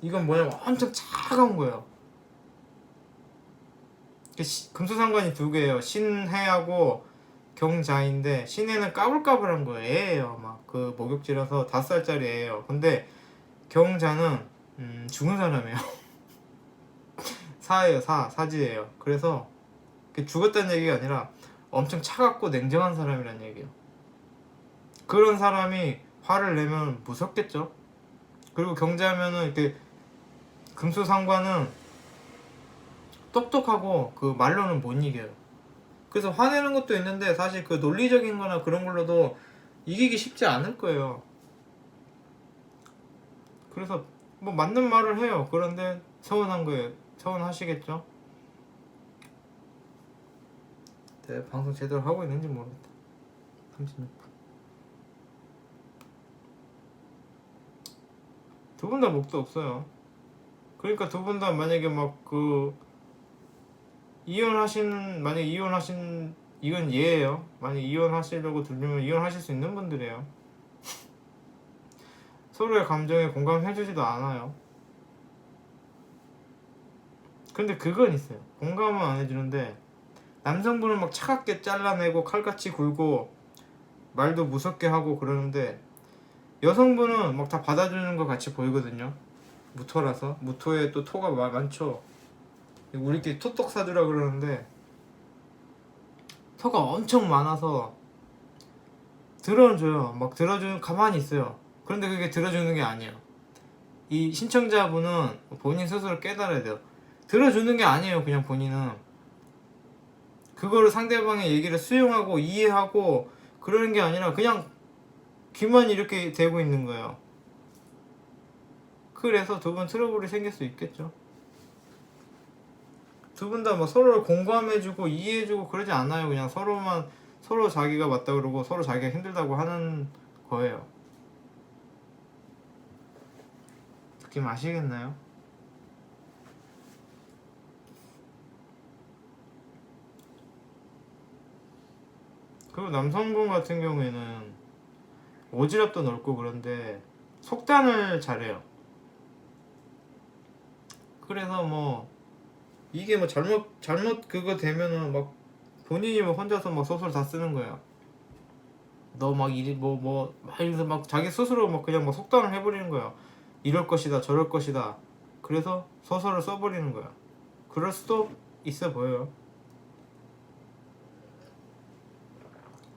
이건 뭐냐면 엄청 차가운 거예요. 금수상관이 두 개예요. 신해하고 경자인데, 신해는 까불까불한 거예요. 애예요. 막 그 목욕질라서 5살짜리 애예요. 근데 경자는 죽은 사람이에요. 사예요. 사지예요. 그래서 죽었다는 얘기가 아니라 엄청 차갑고 냉정한 사람이란 얘기예요. 그런 사람이 화를 내면 무섭겠죠. 그리고 경자면은 이렇게 금수상관은 똑똑하고 그 말로는 못 이겨요. 그래서 화내는 것도 있는데 사실 그 논리적인 거나 그런 걸로도 이기기 쉽지 않을 거예요. 그래서 뭐 맞는 말을 해요. 그런데 서운한 거예요. 서운하시겠죠? 네, 방송 제대로 하고 있는지 모르겠다. 36분. 두 분 다 목도 없어요. 그러니까 두 분 다 만약에 막 만약에 이혼하신, 이건 예예요. 만약에 이혼하시려고 들리면 이혼하실 수 있는 분들이에요. 서로의 감정에 공감해주지도 않아요. 근데 그건 있어요. 공감은 안 해주는데 남성분은 막 차갑게 잘라내고 칼같이 굴고 말도 무섭게 하고 그러는데, 여성분은 막 다 받아주는 거 같이 보이거든요. 무토라서. 무토에 또 토가 많죠. 우리끼리 토떡 사주라 그러는데 토가 엄청 많아서 들어줘요. 막 들어주는, 가만히 있어요. 그런데 그게 들어주는 게 아니에요. 이 신청자분은 본인 스스로 깨달아야 돼요. 들어주는 게 아니에요. 그냥 본인은 그거를 상대방의 얘기를 수용하고 이해하고 그러는 게 아니라 그냥 귀만 이렇게 대고 있는 거예요. 그래서 두 분 트러블이 생길 수 있겠죠. 두 분 다 뭐 서로를 공감해주고 이해해주고 그러지 않아요. 그냥 서로 자기가 맞다 그러고 서로 자기가 힘들다고 하는 거예요. 느낌 아시겠나요? 그리고 남성분 같은 경우에는 오지랖도 넓고 그런데 속단을 잘해요. 그래서 뭐 이게 뭐 잘못 그거 되면은 막 본인이 뭐 혼자서 막 소설 다 쓰는 거예요. 너 막 이리 막 이래서 막 자기 스스로 막 그냥 막 속단을 해버리는 거예요. 이럴 것이다 저럴 것이다. 그래서 소설을 써버리는 거야. 그럴 수도 있어 보여요.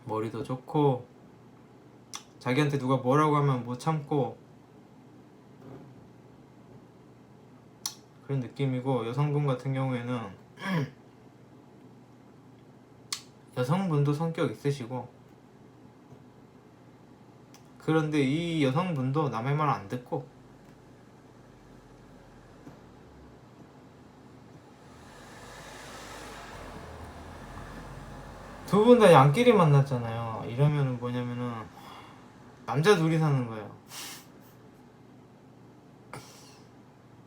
머리도 좋고 자기한테 누가 뭐라고 하면 못 참고 그런 느낌이고, 여성분 같은 경우에는 여성분도 성격 있으시고, 그런데 이 여성분도 남의 말 안 듣고 두 분 다 양끼리 만났잖아요. 이러면은 뭐냐면은 남자 둘이 사는 거예요.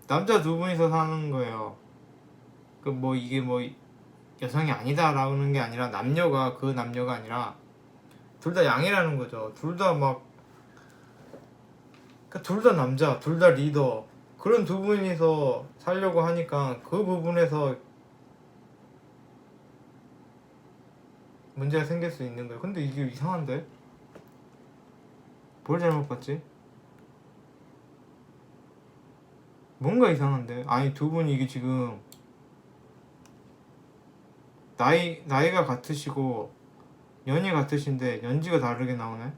남자 두 분이서 사는 거예요. 그 뭐 이게 뭐 여성이 아니다라는 게 아니라 남녀가 그 남녀가 아니라 둘 다 양이라는 거죠. 둘 다 막 둘 다 남자, 둘 다 리더, 그런 두 분이서 살려고 하니까 그 부분에서 문제가 생길 수 있는 거예요. 근데 이게 이상한데? 뭘 잘못 봤지? 뭔가 이상한데? 아니 두 분이 이게 지금 나이가 같으시고 연이 같으신데 연지가 다르게 나오네?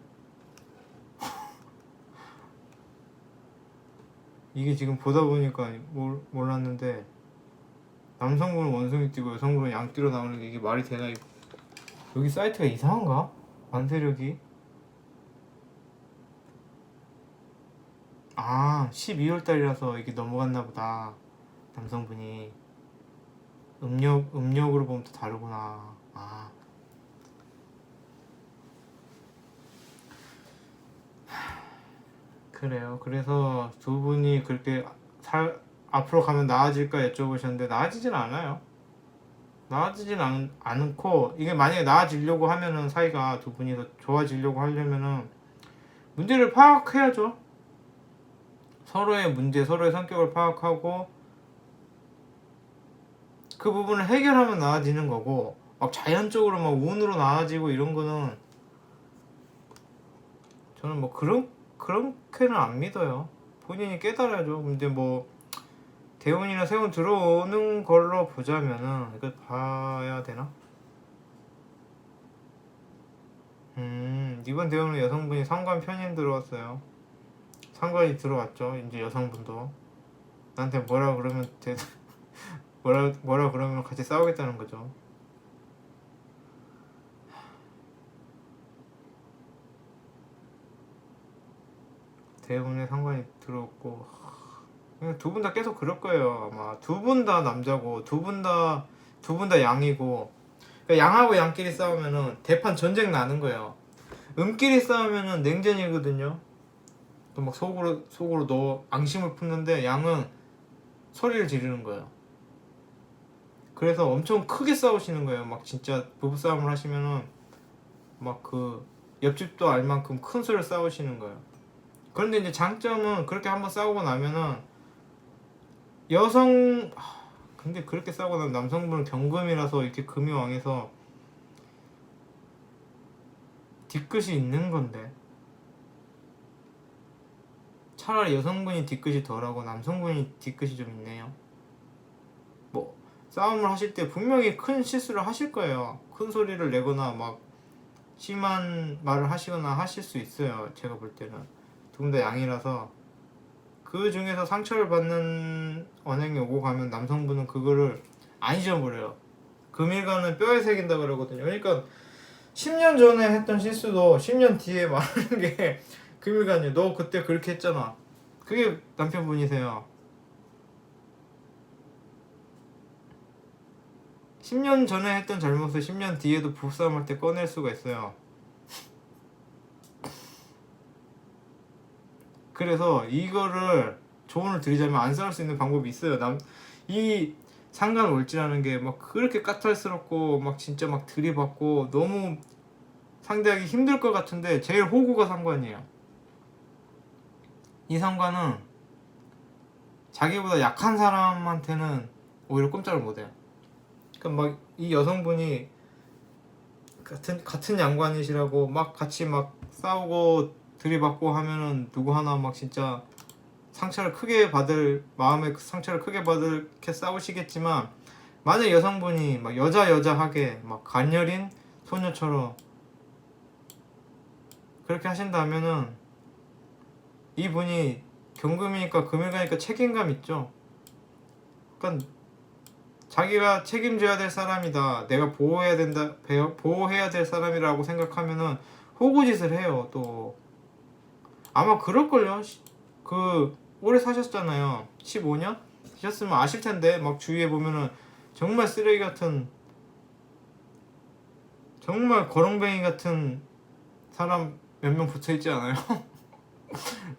이게 지금 보다 보니까 몰랐는데 남성분은 원숭이 띠고 여성분은 양띠로 나오는 게 이게 말이 되나? 여기 사이트가 이상한가? 완세력이 12월달이라서 이게 넘어갔나 보다. 남성분이 음력으로 보면 또 다르구나. 그래요. 그래서 두 분이 그렇게 앞으로 가면 나아질까 여쭤보셨는데 나아지진 않아요. 나아지진 않고 이게 만약에 나아지려고 하면은 사이가 두 분이 더 좋아지려고 하려면은 문제를 파악해야죠. 서로의 문제, 서로의 성격을 파악하고 그 부분을 해결하면 나아지는 거고 막 자연적으로 막 운으로 나아지고 이런 거는 저는 뭐 그렇게는 안 믿어요. 본인이 깨달아야죠. 근데 뭐 대운이나 세운 들어오는 걸로 보자면은 이거 봐야 되나? 이번 대운은 여성분이 상관 편인 들어왔어요. 상관이 들어왔죠. 이제 여성분도 나한테 뭐라 그러면 뭐라 그러면 같이 싸우겠다는 거죠. 대운에 상관이 들어왔고 두 분 다 계속 그럴 거예요. 아마 두 분 다 남자고 두 분 다 양이고 그러니까 양하고 양끼리 싸우면은 대판 전쟁 나는 거예요. 음끼리 싸우면은 냉전이거든요. 또 막 속으로 너 앙심을 품는데 양은 소리를 지르는 거예요. 그래서 엄청 크게 싸우시는 거예요. 막 진짜 부부싸움을 하시면은 막 그 옆집도 알 만큼 큰 소리를 싸우시는 거예요. 그런데 이제 장점은 그렇게 한번 싸우고 나면은 근데 그렇게 싸우고 나면 남성분은 경금이라서 이렇게 금이 왕해서 뒤끝이 있는 건데 차라리 여성분이 뒤끝이 덜하고 남성분이 뒤끝이 좀 있네요. 뭐 싸움을 하실 때 분명히 큰 실수를 하실 거예요. 큰 소리를 내거나 막 심한 말을 하시거나 하실 수 있어요. 제가 볼 때는 두 분 다 양이라서 그 중에서 상처를 받는 언행이 오고 가면 남성분은 그거를 안 잊어버려요. 금일간은 뼈에 새긴다 그러거든요. 그러니까 10년 전에 했던 실수도 10년 뒤에 말하는 게 금일간이에요. 너 그때 그렇게 했잖아. 그게 남편분이세요. 10년 전에 했던 잘못을 10년 뒤에도 부부싸움 할 때 꺼낼 수가 있어요. 그래서 이거를 조언을 드리자면 안 싸울 수 있는 방법이 있어요. 이 상관올지라는 게 막 그렇게 까탈스럽고 막 진짜 막 들이받고 너무 상대하기 힘들 것 같은데 제일 호구가 상관이에요. 이 상관은 자기보다 약한 사람한테는 오히려 꼼짝을 못해요. 그러니까 막 이 여성분이 같은 양반이시라고 막 같이 막 싸우고 들이받고 하면은 누구 하나 막 진짜 마음에 상처를 크게 받을 게 싸우시겠지만 만약 여성분이 막 여자하게 막 가녀린 소녀처럼 그렇게 하신다면은 이분이 경금이니까 금일가니까 책임감 있죠. 그러니까 자기가 책임져야 될 사람이다. 내가 보호해야 될 사람이라고 생각하면은 호구짓을 해요. 또 아마 그럴걸요. 오래 사셨잖아요. 15년? 사셨으면 아실 텐데 막 주위에 보면은 정말 쓰레기 같은 정말 거렁뱅이 같은 사람 몇 명 붙어 있지 않아요?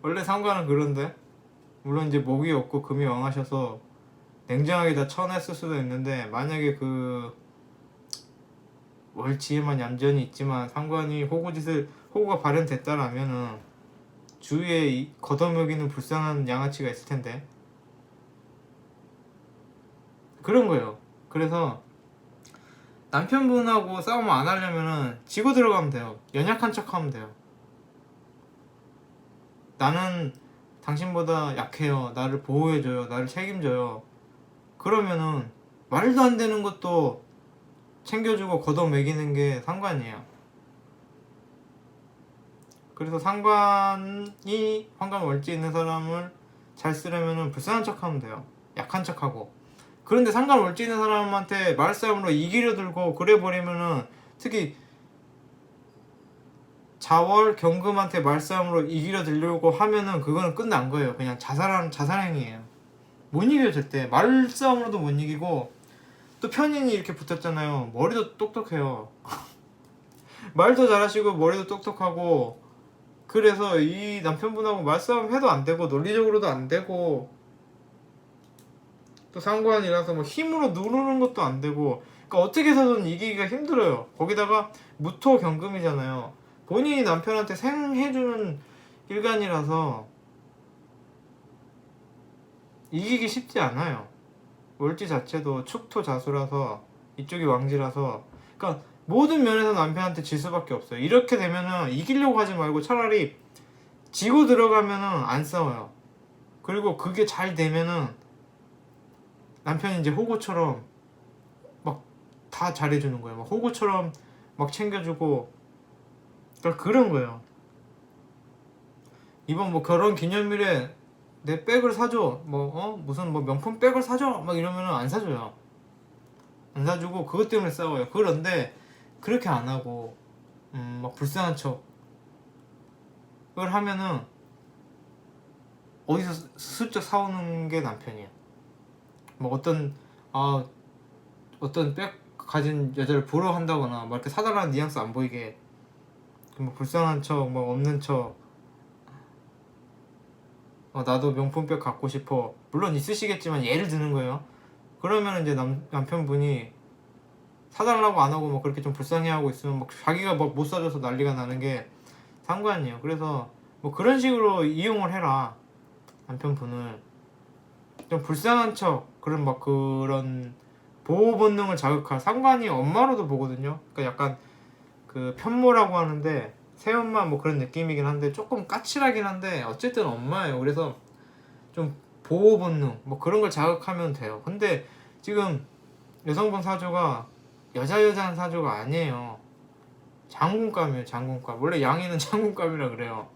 원래 상관은 그런데 물론 이제 목이 없고 금이 왕하셔서 냉정하게 다 쳐냈을 수도 있는데 만약에 월지에만 얌전히 있지만 상관이 호구가 발현됐다라면은 주위에 걷어먹이는 불쌍한 양아치가 있을 텐데 그런 거예요. 그래서 남편분하고 싸움 안 하려면은 지고 들어가면 돼요. 연약한 척 하면 돼요. 나는 당신보다 약해요. 나를 보호해줘요. 나를 책임져요. 그러면은 말도 안 되는 것도 챙겨주고 걷어먹이는 게 상관이에요. 그래서 상관이 황관월지 있는 사람을 잘 쓰려면은 불쌍한 척 하면 돼요. 약한 척 하고. 그런데 상관월지 있는 사람한테 말싸움으로 이기려 들고 그래 버리면은 특히 자월 경금한테 말싸움으로 이기려 들려고 하면은 그거는 끝난 거예요. 그냥 자살행위예요. 못 이겨요 절대. 말싸움으로도 못 이기고 또 편인이 이렇게 붙었잖아요. 머리도 똑똑해요. 말도 잘하시고 머리도 똑똑하고 그래서 이 남편분하고 말싸움 해도 안 되고 논리적으로도 안 되고 또 상관이라서 뭐 힘으로 누르는 것도 안 되고, 그러니까 어떻게 해서든 이기기가 힘들어요. 거기다가 무토경금이잖아요. 본인이 남편한테 생해주는 일간이라서 이기기 쉽지 않아요. 월지 자체도 축토 자수라서 이쪽이 왕지라서, 그러니까 모든 면에서 남편한테 질 수밖에 없어요. 이렇게 되면은 이기려고 하지 말고 차라리 지고 들어가면은 안 싸워요. 그리고 그게 잘 되면은 남편이 이제 호구처럼 막 다 잘해주는 거예요. 막 호구처럼 막 챙겨주고, 그러니까 그런 거예요. 이번 뭐 결혼 기념일에 내 백을 사줘, 뭐 무슨 뭐 명품 백을 사줘 막 이러면은 안 사줘요. 안 사주고 그것 때문에 싸워요. 그런데 그렇게 안 하고 막 불쌍한 척 그걸 하면은 어디서 슬쩍 사오는 게 남편이야. 뭐 어떤 백 가진 여자를 부러워한다거나 막 이렇게 사달라는 뉘앙스 안 보이게, 뭐 불쌍한 척, 뭐 없는 척, 나도 명품백 갖고 싶어. 물론 있으시겠지만 예를 드는 거예요. 그러면 이제 남편분이 사달라고 안 하고 뭐 그렇게 좀 불쌍해하고 있으면 막 자기가 막 못 사줘서 난리가 나는 게 상관이에요. 그래서 뭐 그런 식으로 이용을 해라. 남편분을 좀 불쌍한 척, 그런 보호 본능을 자극할, 상관이 엄마로도 보거든요. 그러니까 약간 그 편모라고 하는데 새엄마 뭐 그런 느낌이긴 한데 조금 까칠하긴 한데 어쨌든 엄마예요. 그래서 좀 보호 본능 뭐 그런 걸 자극하면 돼요. 근데 지금 여성분 사주가 여자한 사주가 아니에요. 장군감이에요. 장군감. 원래 양인은 장군감이라 그래요.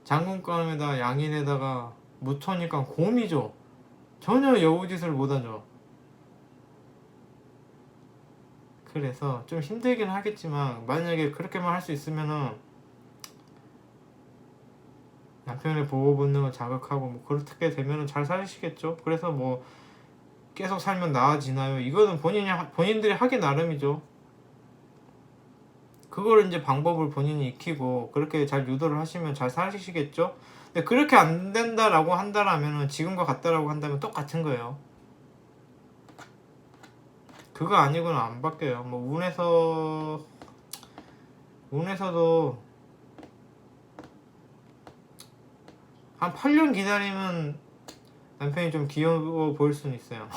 장군감에다 양인에다가 무토니까 곰이죠. 전혀 여우짓을 못하죠. 그래서 좀 힘들긴 하겠지만 만약에 그렇게만 할 수 있으면은 남편의 보호 본능을 자극하고 뭐 그렇게 되면은 잘 사시겠죠. 그래서 뭐 계속 살면 나아지나요? 이거는 본인들이 하기 나름이죠. 그걸 이제 방법을 본인이 익히고 그렇게 잘 유도를 하시면 잘 사시겠죠. 근데 그렇게 안 된다라고 한다라면은 지금과 같다라고 한다면 똑같은 거예요. 그거 아니고는 안 바뀌어요. 뭐 운에서도 한 8년 기다리면 남편이 좀 귀여워 보일 수는 있어요.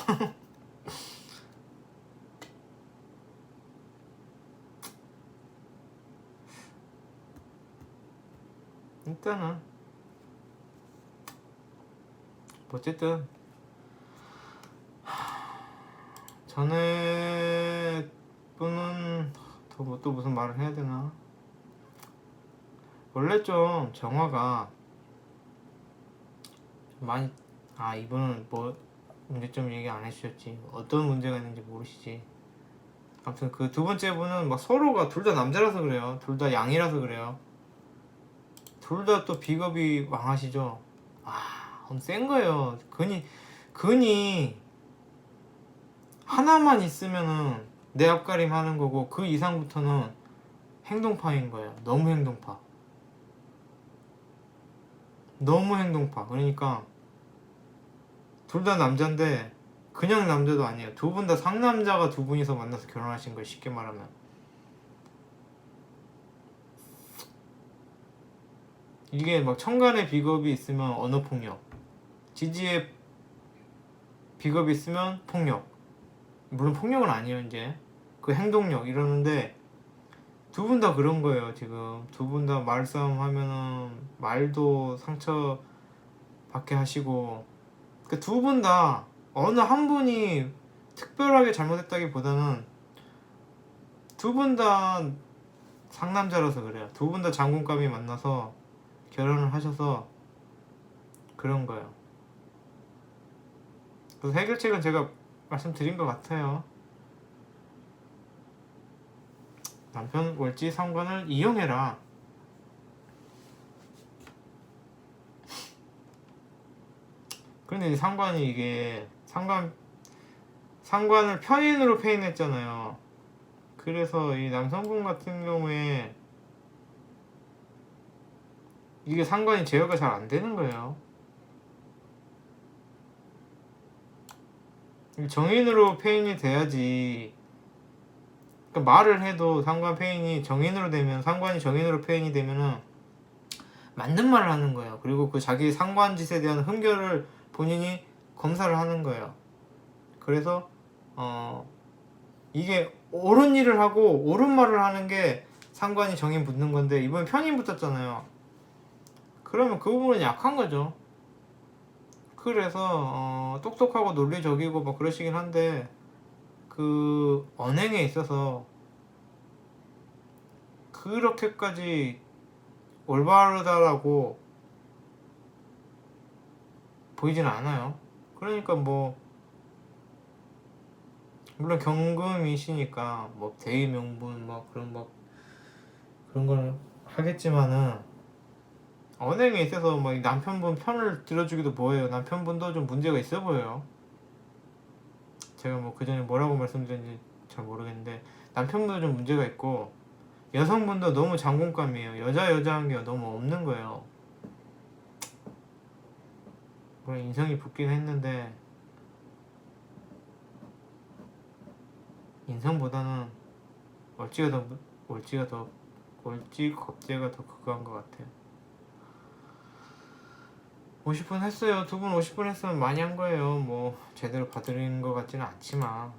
일단은 어쨌든 전에 분은 또 무슨 말을 해야 되나? 원래 좀 정화가 많이, 이분은 뭐 문제점 얘기 안 해주셨지. 어떤 문제가 있는지 모르시지. 아무튼 그 두 번째 분은 막 서로가 둘 다 남자라서 그래요. 둘 다 양이라서 그래요. 둘 다 또 비겁이 왕하시죠. 센 거예요. 근이 하나만 있으면은 내 앞가림 하는 거고 그 이상부터는 행동파인 거예요. 너무 행동파. 너무 행동파. 그러니까 둘 다 남자인데 그냥 남자도 아니에요. 두 분 다 상남자가 두 분이서 만나서 결혼하신 거예요. 쉽게 말하면. 이게 막 천간에 비겁이 있으면 언어폭력, 지지에 비겁이 있으면 폭력. 물론 폭력은 아니에요. 이제 그 행동력 이러는데 두 분 다 그런 거예요. 지금 두 분 다 말싸움 하면은 말도 상처 받게 하시고, 그 두 분 다 어느 한 분이 특별하게 잘못했다기보다는 두 분 다 상남자라서 그래요. 두 분 다 장군감이 만나서 결혼을 하셔서 그런 거예요. 그래서 해결책은 제가 말씀드린 것 같아요. 남편 월지 상관을 이용해라. 그런데 이 상관이 이게 상관을 편인으로 페인했잖아요. 그래서 이 남성분 같은 경우에 이게 상관이 제어가 잘 안 되는 거예요. 정인으로 페인이 돼야지. 그러니까 말을 해도 상관 페인이 정인으로 되면, 상관이 정인으로 페인이 되면은 맞는 말을 하는 거예요. 그리고 그 자기 상관 짓에 대한 흠결을 본인이 검사를 하는 거예요. 그래서 이게 옳은 일을 하고 옳은 말을 하는 게 상관이 정인 붙는 건데, 이번에 편인 붙었잖아요. 그러면 그 부분은 약한 거죠. 그래서 똑똑하고 논리적이고 뭐 그러시긴 한데, 그 언행에 있어서 그렇게까지 올바르다라고 보이지는 않아요. 그러니까 뭐 물론 경금이시니까 뭐 대의 명분 뭐 그런 걸 하겠지만은, 언행에 있어서 뭐 남편분 편을 들어주기도 뭐해요. 남편분도 좀 문제가 있어 보여요. 제가 뭐 그전에 뭐라고 말씀드렸는지 잘 모르겠는데, 남편분도 좀 문제가 있고, 여성분도 너무 장군감이에요. 여자한 게 너무 없는 거예요. 물론 인성이 붙긴 했는데, 인성보다는 얼찌겁제가 더 그거한 것 같아요. 50분 했어요. 두 분 50분 했으면 많이 한 거예요. 뭐 제대로 봐드리는 것 같지는 않지만,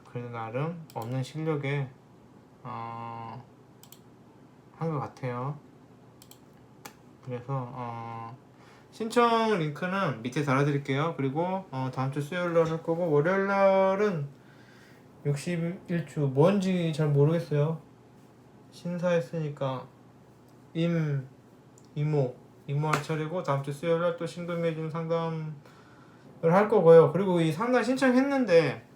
그래도 나름 없는 실력에 한 것 같아요. 그래서 신청 링크는 밑에 달아드릴게요. 그리고 다음주 수요일날 할 거고, 월요일날은 61주 뭔지 잘 모르겠어요. 신사했으니까 이모 할 차례고, 다음주 수요일날 또 신금매진 상담을 할 거고요. 그리고 이 상담 신청했는데,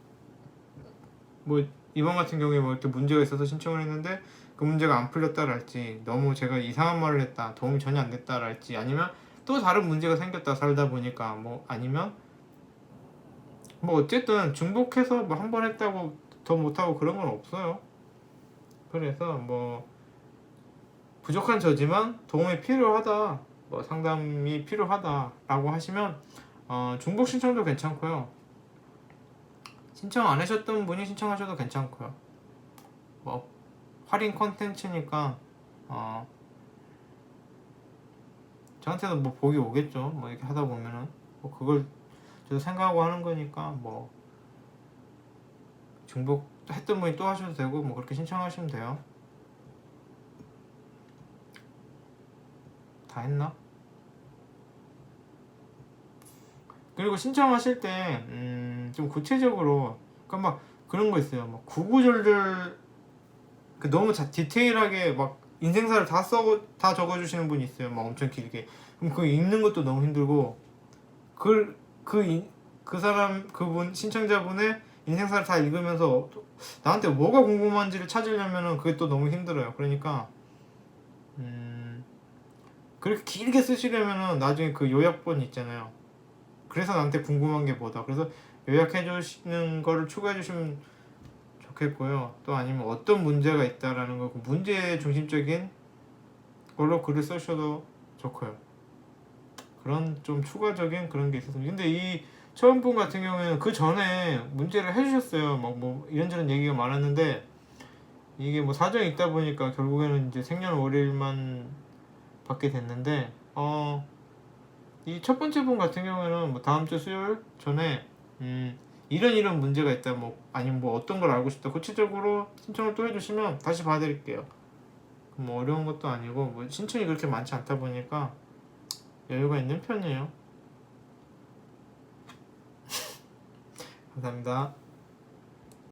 뭐 이번 같은 경우에 뭐 이렇게 문제가 있어서 신청을 했는데 그 문제가 안 풀렸다랄지, 너무 제가 이상한 말을 했다, 도움이 전혀 안 됐다랄지, 아니면 또 다른 문제가 생겼다 살다 보니까, 뭐 아니면 뭐 어쨌든 중복해서 뭐 한 번 했다고 더 못하고 그런 건 없어요. 그래서 뭐 부족한 저지만 도움이 필요하다, 뭐 상담이 필요하다라고 하시면 중복 신청도 괜찮고요. 신청 안 하셨던 분이 신청하셔도 괜찮고요. 뭐 할인 컨텐츠니까 저한테도 뭐 복이 오겠죠. 뭐 이렇게 하다 보면은 뭐 그걸 저도 생각하고 하는 거니까, 뭐 중복 했던 분이 또 하셔도 되고, 뭐 그렇게 신청하시면 돼요. 다 했나? 그리고 신청하실 때 좀 구체적으로, 그러니까 막 그런 거 있어요. 막 구구절절 너무 디테일하게 막 인생사를 다 적어주시는 분이 있어요. 막 엄청 길게. 그럼 그거 읽는 것도 너무 힘들고, 그분 신청자분의 인생사를 다 읽으면서 나한테 뭐가 궁금한지를 찾으려면은 그게 또 너무 힘들어요. 그러니까 그렇게 길게 쓰시려면은 나중에 그 요약본 있잖아요. 그래서 나한테 궁금한 게 뭐다, 그래서 요약해 주시는 거를 추가해 주시면 좋겠고요. 또 아니면 어떤 문제가 있다라는 거, 그 문제 중심적인 걸로 글을 쓰셔도 좋고요. 그런 좀 추가적인 그런 게 있었습니다. 근데 이 처음 분 같은 경우에는 그 전에 문제를 해주셨어요. 막 뭐 이런저런 얘기가 많았는데, 이게 뭐 사정이 있다 보니까 결국에는 이제 생년월일만 받게 됐는데, 이 첫 번째 분 같은 경우에는 뭐 다음 주 수요일 전에 이런 문제가 있다, 뭐 아니면 뭐 어떤 걸 알고 싶다, 구체적으로 신청을 또 해주시면 다시 봐드릴게요. 뭐 어려운 것도 아니고, 뭐 신청이 그렇게 많지 않다 보니까 여유가 있는 편이에요. 감사합니다.